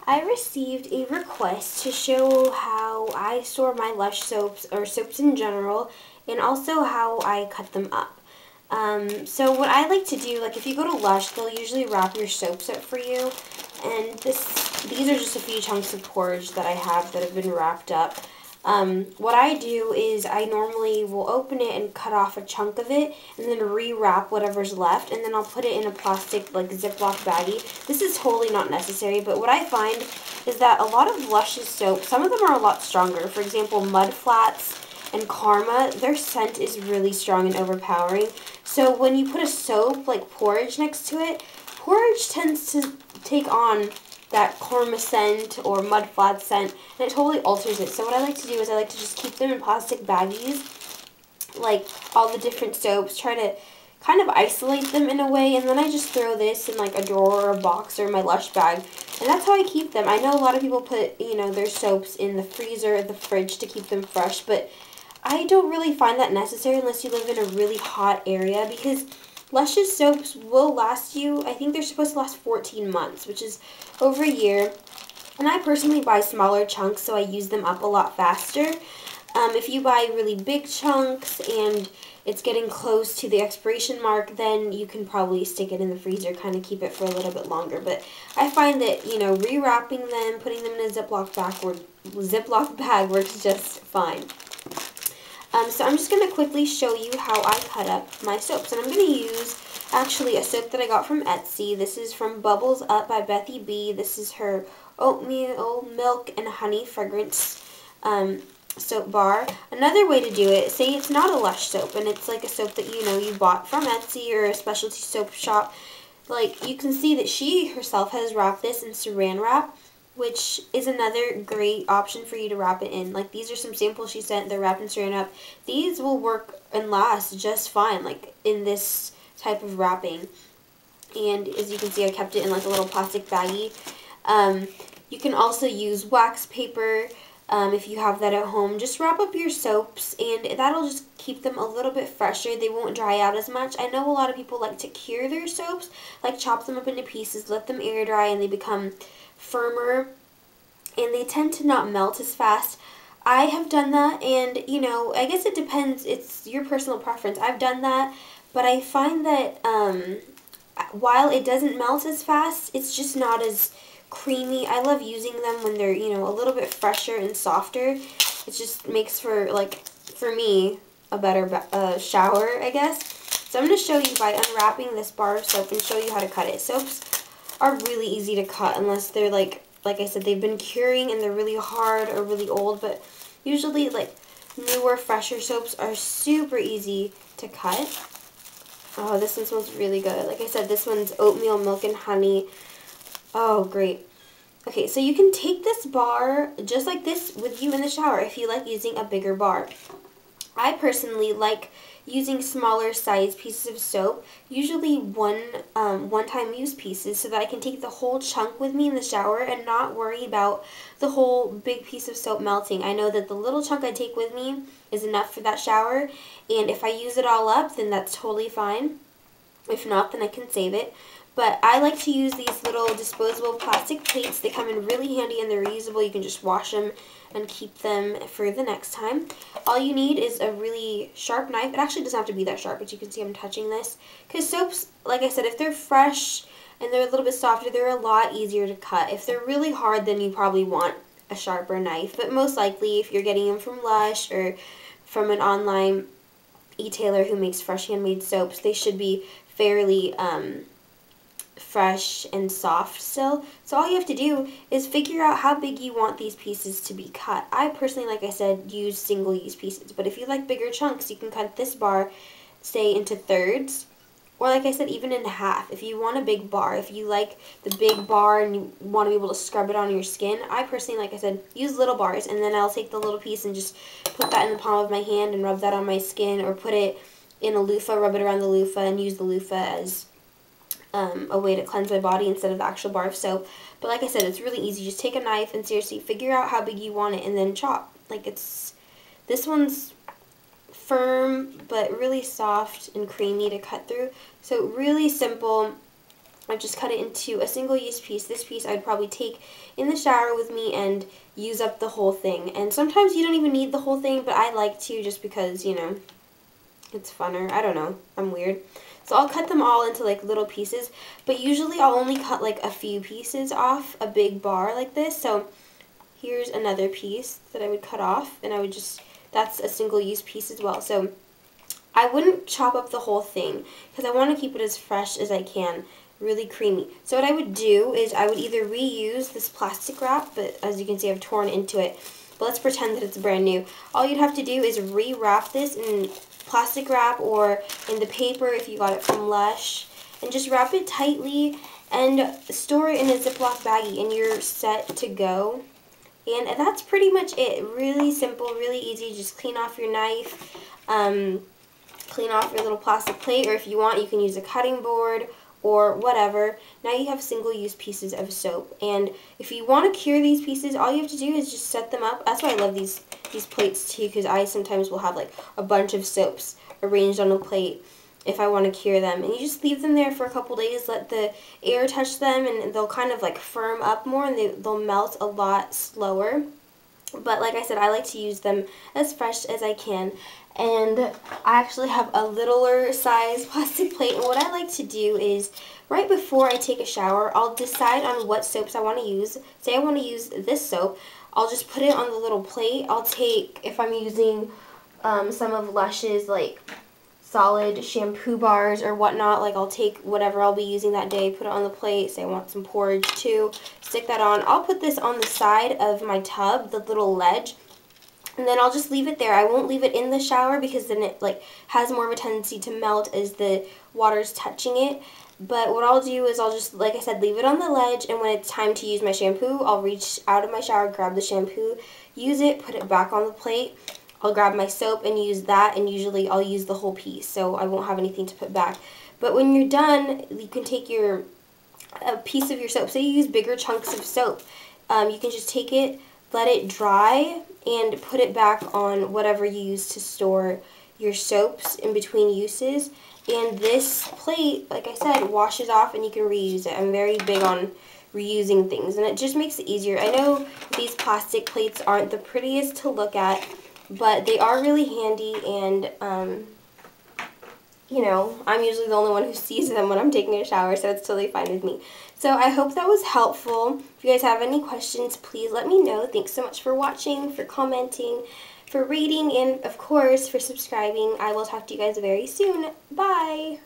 I received a request to show how I store my Lush soaps, or soaps in general, and also how I cut them up. So what I like to do, like if you go to Lush, they'll usually wrap your soaps up for you, and these are just a few chunks of porridge that I have that have been wrapped up. What I do is I normally will open it and cut off a chunk of it and then rewrap whatever's left, and then I'll put it in a plastic like Ziploc baggie. This is totally not necessary, but what I find is that a lot of Lush's soap, some of them are a lot stronger. For example, Mud Flats and Karma, their scent is really strong and overpowering. So when you put a soap like porridge next to it, porridge tends to take on that Karma scent or Mud Flats scent, and it totally alters it. So what I like to do is I like to just keep them in plastic baggies, like all the different soaps, try to kind of isolate them in a way, and then I just throw this in like a drawer or a box or my Lush bag, and that's how I keep them. I know a lot of people put, you know, their soaps in the freezer or the fridge to keep them fresh, but I don't really find that necessary unless you live in a really hot area, because Lush's soaps will last you, I think they're supposed to last 14 months, which is over a year. And I personally buy smaller chunks, so I use them up a lot faster. If you buy really big chunks and it's getting close to the expiration mark, then you can probably stick it in the freezer, kind of keep it for a little bit longer. But I find that, you know, rewrapping them, putting them in a Ziploc bag works just fine. So I'm just going to quickly show you how I cut up my soaps. And I'm going to use actually a soap that I got from Etsy. This is from Bubbles Up by Bethie B. This is her oatmeal, milk, and honey fragrance soap bar. Another way to do it, say it's not a Lush soap and it's like a soap that you bought from Etsy or a specialty soap shop. Like, you can see that she herself has wrapped this in saran wrap, which is another great option for you to wrap it in. Like, these are some samples she sent. They're wrapped in saran wrap. These will work and last just fine, like, in this type of wrapping. And as you can see, I kept it in, like, a little plastic baggie. You can also use wax paper if you have that at home. Just wrap up your soaps, and that'll just keep them a little bit fresher. They won't dry out as much. I know a lot of people like to cure their soaps, like chop them up into pieces, let them air dry, and they become firmer, and they tend to not melt as fast. I have done that, and I guess it depends. It's your personal preference. I've done that, but I find that while it doesn't melt as fast, it's just not as creamy. I love using them when they're a little bit fresher and softer. It just makes for, like, for me, a better shower, I guess. So I'm going to show you by unwrapping this bar of soap and show you how to cut it. Soaps are really easy to cut unless they're like I said, they've been curing and they're really hard or really old, but usually like newer, fresher soaps are super easy to cut. Oh, this one smells really good. Like I said, this one's oatmeal, milk, and honey. Oh, great. Okay, so you can take this bar just like this with you in the shower if you like using a bigger bar. I personally like using smaller size pieces of soap, usually one-time use pieces, so that I can take the whole chunk with me in the shower and not worry about the whole big piece of soap melting. I know that the little chunk I take with me is enough for that shower, and if I use it all up, then that's totally fine. If not, then I can save it. But I like to use these little disposable plastic plates. They come in really handy and they're reusable. You can just wash them and keep them for the next time. All you need is a really sharp knife. It actually doesn't have to be that sharp, but you can see I'm touching this. Because soaps, like I said, if they're fresh and they're a little bit softer, they're a lot easier to cut. If they're really hard, then you probably want a sharper knife. But most likely, if you're getting them from Lush or from an online e-tailer who makes fresh handmade soaps, they should be fairly fresh and soft still. So all you have to do is figure out how big you want these pieces to be cut. I personally, like I said, use single-use pieces, but if you like bigger chunks, you can cut this bar, say, into thirds, or like I said, even in half. If you want a big bar, if you like the big bar and you want to be able to scrub it on your skin, I personally, like I said, use little bars, and then I'll take the little piece and just put that in the palm of my hand and rub that on my skin, or put it in a loofah, rub it around the loofah, and use the loofah as a way to cleanse my body instead of the actual bar of soap. But like I said, it's really easy. Just take a knife and seriously figure out how big you want it and then chop. Like, this one's firm but really soft and creamy to cut through. So really simple. I've just cut it into a single-use piece. This piece I'd probably take in the shower with me and use up the whole thing. And sometimes you don't even need the whole thing, but I like to just because, you know, it's funner. I don't know. I'm weird. So I'll cut them all into like little pieces, but usually I'll only cut like a few pieces off a big bar like this. So here's another piece that I would cut off, and I would just, that's a single-use piece as well. So I wouldn't chop up the whole thing because I want to keep it as fresh as I can, really creamy. So what I would do is I would either reuse this plastic wrap, but as you can see I've torn into it, but let's pretend that it's brand new. All you'd have to do is re-wrap this in plastic wrap or in the paper if you got it from Lush, and just wrap it tightly and store it in a Ziploc baggie, and you're set to go. And that's pretty much it. Really simple, really easy. Just clean off your knife, clean off your little plastic plate, or if you want you can use a cutting board or whatever. Now you have single-use pieces of soap, and if you want to cure these pieces, all you have to do is just set them up. That's why I love these plates too, because I sometimes will have like a bunch of soaps arranged on a plate if I want to cure them, and you just leave them there for a couple days, let the air touch them, and they'll kind of like firm up more, and they'll melt a lot slower. But like I said, I like to use them as fresh as I can. And I actually have a littler size plastic plate, and what I like to do is right before I take a shower, I'll decide on what soaps I want to use. Say I want to use this soap, I'll just put it on the little plate. I'll take, if I'm using some of Lush's like solid shampoo bars or whatnot, like I'll take whatever I'll be using that day, put it on the plate, say I want some porridge too, stick that on. I'll put this on the side of my tub, the little ledge, and then I'll just leave it there. I won't leave it in the shower because then it like has more of a tendency to melt as the water's touching it. But what I'll do is I'll just, like I said, leave it on the ledge, and when it's time to use my shampoo, I'll reach out of my shower, grab the shampoo, use it, put it back on the plate. I'll grab my soap and use that, and usually I'll use the whole piece, so I won't have anything to put back. But when you're done, you can take a piece of your soap. Say you use bigger chunks of soap. You can just take it, let it dry, and put it back on whatever you use to store your soaps in between uses. And this plate, like I said, washes off and you can reuse it. I'm very big on reusing things, and it just makes it easier. I know these plastic plates aren't the prettiest to look at, but they are really handy, and you know, I'm usually the only one who sees them when I'm taking a shower, so it's totally fine with me. So I hope that was helpful. If you guys have any questions, please let me know. Thanks so much for watching, for commenting, for rating, and of course for subscribing. I will talk to you guys very soon. Bye!